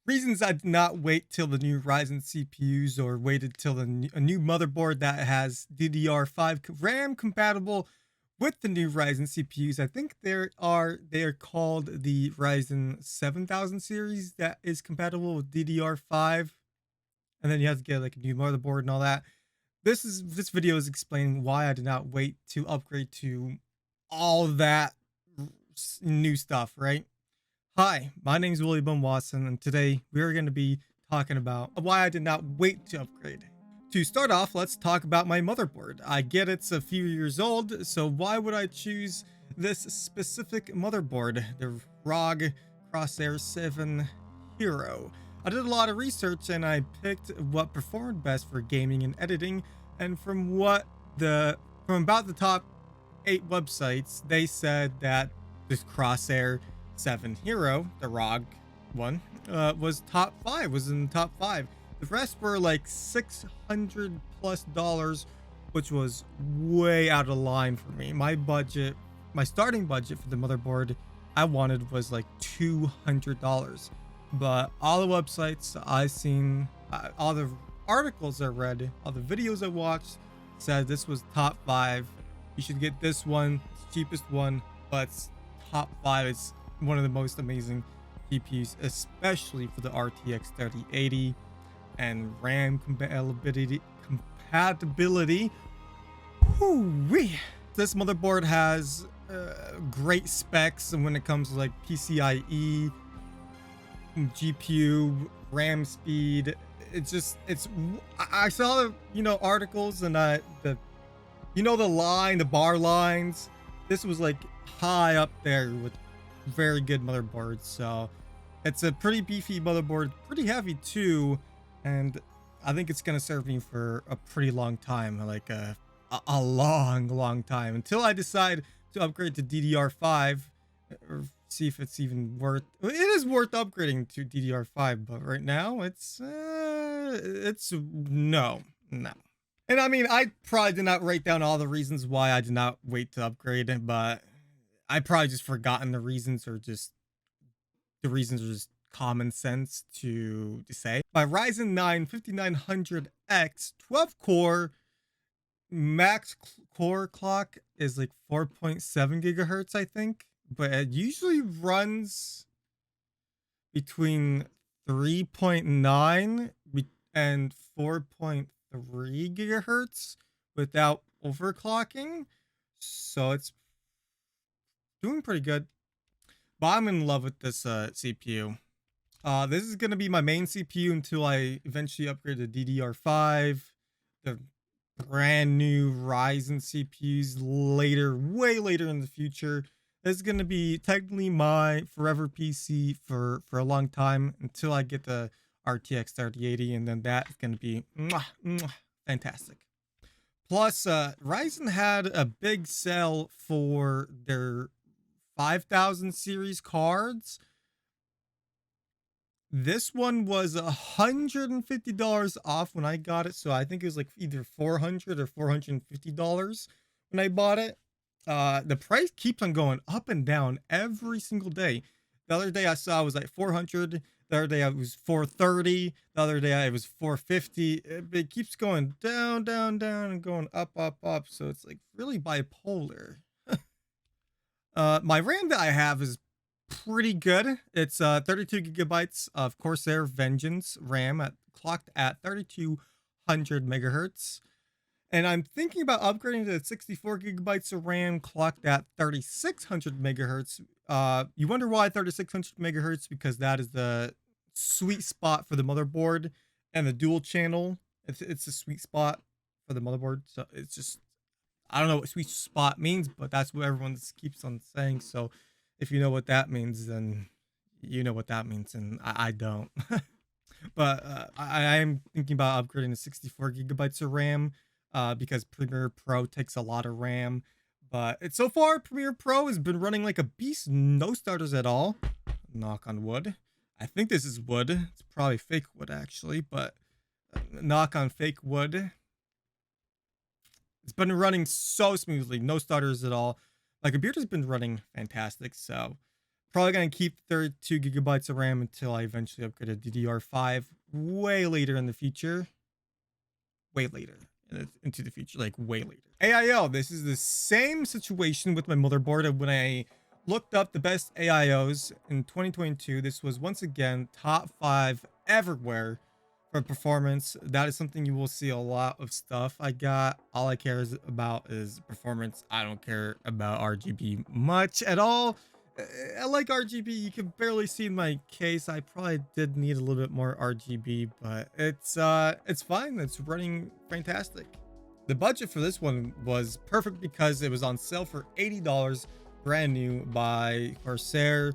Reasons I did not wait till the new Ryzen CPUs or waited till a new motherboard that has DDR5 RAM compatible with the new Ryzen CPUs. I think they are called the Ryzen 7000 series that is compatible with DDR5, and then you have to get like a new motherboard and all that. This video is explaining why I did not wait to upgrade to all that new stuff, right? Hi, my name is William Watson, and today we are going to be talking about why I did not wait to upgrade. To start off, let's talk about my motherboard. I get it's a few years old, so why would I choose this specific motherboard, the ROG Crosshair 7 Hero? I did a lot of research and I picked what performed best for gaming and editing, and from about the top 8 websites, they said that this Crosshair 7 Hero, the ROG one, was in the top 5. The rest were like $600+ which was way out of line for me. My starting budget for the motherboard I wanted was like $200, but all the websites I seen, all the articles I read, all the videos I watched said this was top 5. You should get this one, it's the cheapest one, but it's top 5. It's one of the most amazing GPUs, especially for the RTX 3080 and RAM compatibility. Whoo-wee. This motherboard has great specs when it comes to like PCIe, GPU, RAM speed. I saw the articles and the bar lines. This was like high up there with very good motherboards. So it's a pretty beefy motherboard, pretty heavy too, and I think it's gonna serve me for a pretty long time, like a long time, until I decide to upgrade to DDR5 or see if it's even worth. It is worth upgrading to DDR5, but right now it's no. And I mean, I probably did not write down all the reasons why I did not wait to upgrade, but I probably just forgotten the reasons, or just the reasons are just common sense to say. My Ryzen 9 5900X 12 core max core clock is like 4.7 gigahertz, I think, but it usually runs between 3.9 and 4.3 gigahertz without overclocking. So it's doing pretty good, but I'm in love with this CPU. This is going to be my main CPU until I eventually upgrade to DDR5, the brand new Ryzen CPUs way later in the future. This is going to be technically my forever PC for a long time until I get the RTX 3080, and then that's going to be fantastic. Plus, Ryzen had a big sale for their 5000 series cards. This one was $150 off when I got it, so I think it was like either $400 or $450 when I bought it. The price keeps on going up and down every single day. The other day I saw it was like 400. The other day it was 430. The other day it was 450. It keeps going down, and going up. So it's like really bipolar. My RAM that I have is pretty good. It's 32 gigabytes of Corsair Vengeance RAM clocked at 3200 megahertz. And I'm thinking about upgrading to 64 gigabytes of RAM clocked at 3600 megahertz. You wonder why 3600 megahertz? Because that is the sweet spot for the motherboard and the dual channel. It's a sweet spot for the motherboard. So it's just, I don't know what sweet spot means, but that's what everyone keeps on saying. So if you know what that means, then you know what that means, and I don't. But I am thinking about upgrading to 64 gigabytes of RAM because Premiere Pro takes a lot of RAM. But so far, Premiere Pro has been running like a beast, no stutters at all. Knock on wood. I think this is wood. It's probably fake wood, actually, but knock on fake wood. It's been running so smoothly, no stutters at all. My computer's been running fantastic, so Probably gonna keep 32 gigabytes of RAM until I eventually upgrade to DDR5 way later in the future. Way later into the future, like way later. AIO, this is the same situation with my motherboard. When I looked up the best AIOs in 2022, this was once again top 5 everywhere for performance. That is something you will see a lot of stuff I got. All I care about is performance. I don't care about RGB much at all. I like RGB. You can barely see in my case. I probably did need a little bit more RGB, but it's fine. It's running fantastic. The budget for this one was perfect because it was on sale for $80, brand new by Corsair.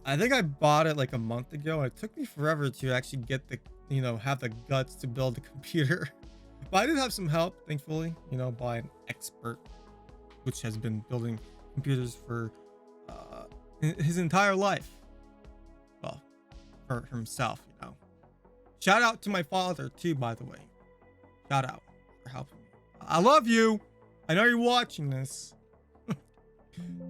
I think I bought it like a month ago, and it took me forever to actually get the, have the guts to build a computer. But I did have some help, thankfully, by an expert, which has been building computers for his entire life. Well, for himself, Shout out to my father too, by the way. Shout out for helping me. I love you. I know you're watching this.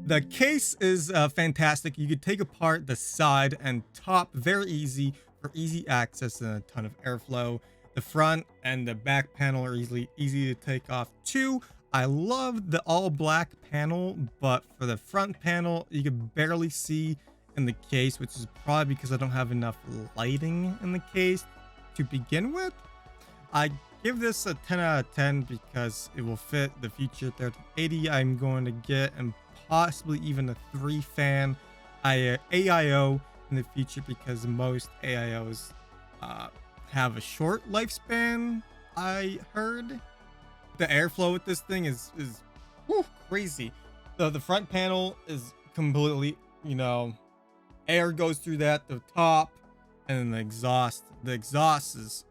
The case is fantastic. You could take apart the side and top very easy for easy access and a ton of airflow. The front and the back panel are easy to take off too. I love the all black panel, but for the front panel, you can barely see in the case, which is probably because I don't have enough lighting in the case to begin with. I give this a 10 out of 10 because it will fit the future 3080 I'm going to get, and possibly even a 3-fan AIO in the future, because most AIOs have a short lifespan, I heard. The airflow with this thing is crazy. The front panel is completely, air goes through that, the top, and then the exhaust. The exhaust is,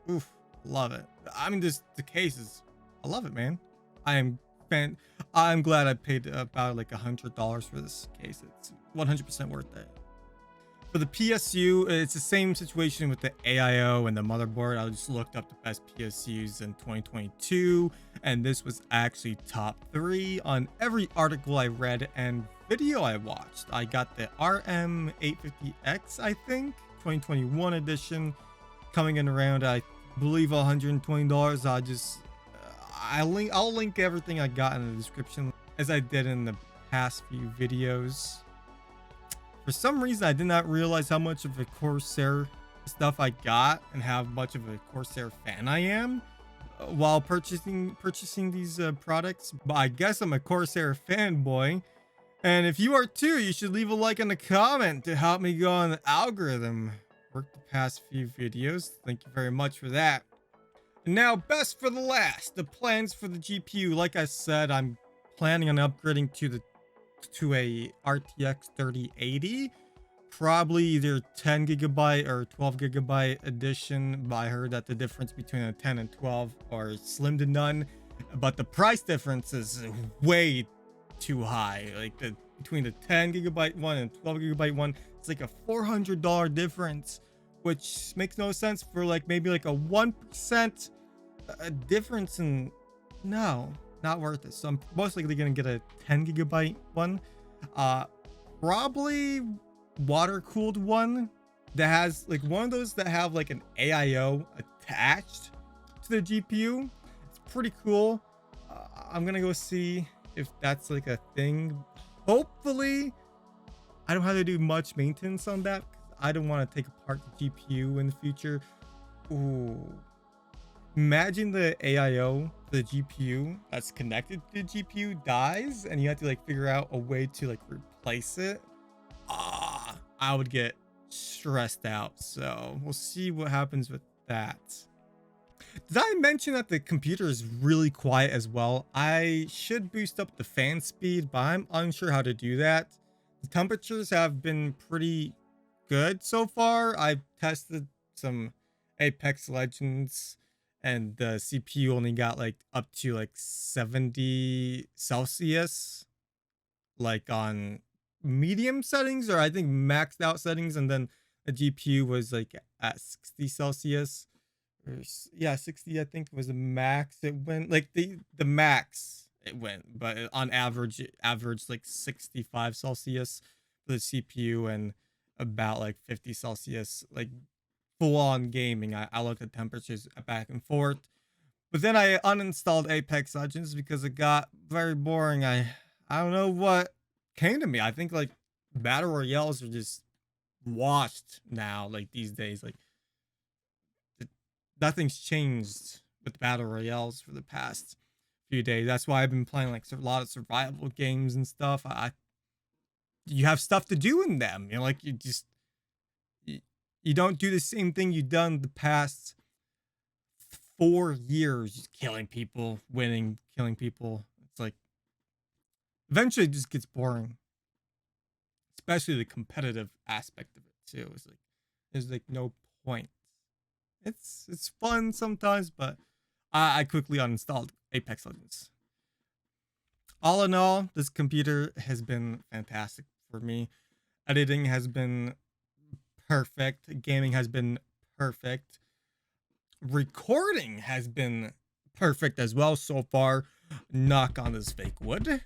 love it. I mean, the case is, I love it, man. I'm glad I paid about like $100 for this case. It's 100% worth it. For the PSU, it's the same situation with the AIO and the motherboard. I just looked up the best PSUs in 2022, and this was actually top 3 on every article I read and video I watched. I got the RM850X, I think, 2021 edition, coming in around, I believe, $120. I'll link everything I got in the description, as I did in the past few videos. For some reason, I did not realize how much of a Corsair stuff I got and how much of a Corsair fan I am while purchasing these products. But I guess I'm a Corsair fanboy. And if you are too, you should leave a like and a comment to help me go on the algorithm. Worked the past few videos. Thank you very much for that. And now, best for the last, the plans for the GPU. Like I said, I'm planning on upgrading to a RTX 3080, probably either 10 gigabyte or 12 gigabyte edition. But I heard that the difference between a 10 and 12 are slim to none, but the price difference is way too high. Like between the 10 gigabyte one and 12 gigabyte one, it's like a $400 difference, which makes no sense for like maybe like a 1% difference. And no, not worth it. So I'm most likely gonna get a 10 gigabyte one, probably water cooled one that has like one of those that have like an AIO attached to the GPU. It's pretty cool. I'm gonna go see if that's like a thing. Hopefully I don't have to do much maintenance on that. I don't want to take apart the GPU in the future. Ooh. Imagine the AIO, the GPU that's connected to the GPU dies and you have to like figure out a way to like replace it. I would get stressed out. So we'll see what happens with that. Did I mention that the computer is really quiet as well? I should boost up the fan speed, but I'm unsure how to do that. The temperatures have been pretty good so far. I've tested some Apex Legends, and the CPU only got like up to like 70 Celsius, like on medium settings, or I think maxed out settings, and then the GPU was like at 60 Celsius. Yeah, 60 I think was the max it went, like the max it went, but on average it averaged like 65 Celsius the CPU and about like 50 Celsius, like full on gaming. I looked at temperatures back and forth. But then I uninstalled Apex Legends because it got very boring. I don't know what came to me. I think like battle royales are just washed now, like these days. Like it, nothing's changed with battle royales for the past few days. That's why I've been playing like a lot of survival games and stuff. You have stuff to do in them. You know, like you, you don't do the same thing you've done the past 4 years, just killing people, winning, killing people. It's like eventually it just gets boring, especially the competitive aspect of it too. It's like there's like no point. It's fun sometimes, but I quickly uninstalled Apex Legends. All in all, this computer has been fantastic for me. Editing has been perfect. Gaming has been perfect. Recording has been perfect as well so far. Knock on this fake wood.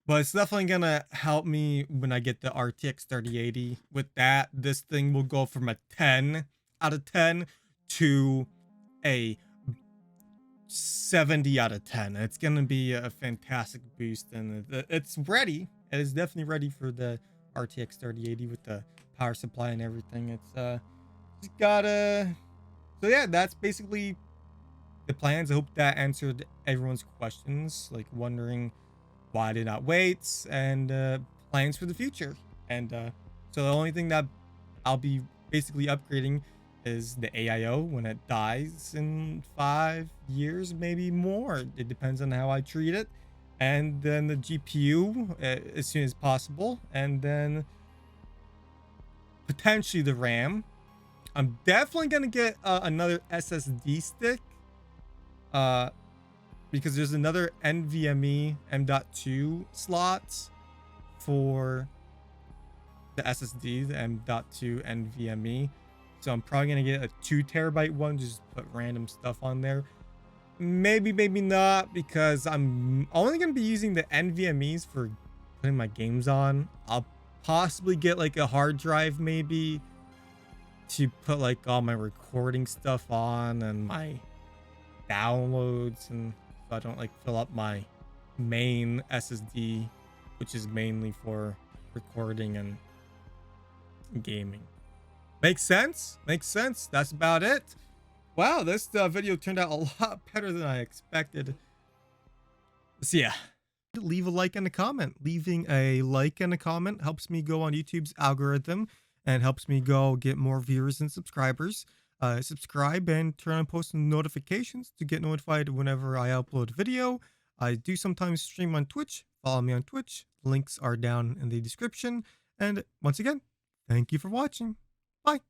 But it's definitely gonna help me when I get the RTX 3080. With that, this thing will go from a 10 out of 10 to a 70 out of 10. It's gonna be a fantastic boost, and it's ready. It is definitely ready for the RTX 3080 with the power supply and everything. It's just gotta. So yeah, that's basically the plans. I hope that answered everyone's questions, like wondering why I did not wait, and plans for the future. And so the only thing that I'll be basically upgrading is the AIO when it dies in 5 years, maybe more. It depends on how I treat it. And then the GPU as soon as possible. And then potentially the RAM. I'm definitely going to get another SSD stick. Because there's another NVMe M.2 slot for the SSD, the M.2 NVMe. So I'm probably gonna get a 2 terabyte one, just put random stuff on there. Maybe, maybe not, because I'm only gonna be using the NVMe's for putting my games on. I'll possibly get like a hard drive maybe to put like all my recording stuff on and my downloads, and so I don't like fill up my main SSD, which is mainly for recording and gaming. Makes sense? Makes sense. That's about it. Wow, this video turned out a lot better than I expected. So yeah, leave a like and a comment. Leaving a like and a comment helps me go on YouTube's algorithm and helps me go get more viewers and subscribers. Subscribe and turn on post notifications to get notified whenever I upload a video. I do sometimes stream on Twitch. Follow me on Twitch. Links are down in the description. And once again, thank you for watching. Bye.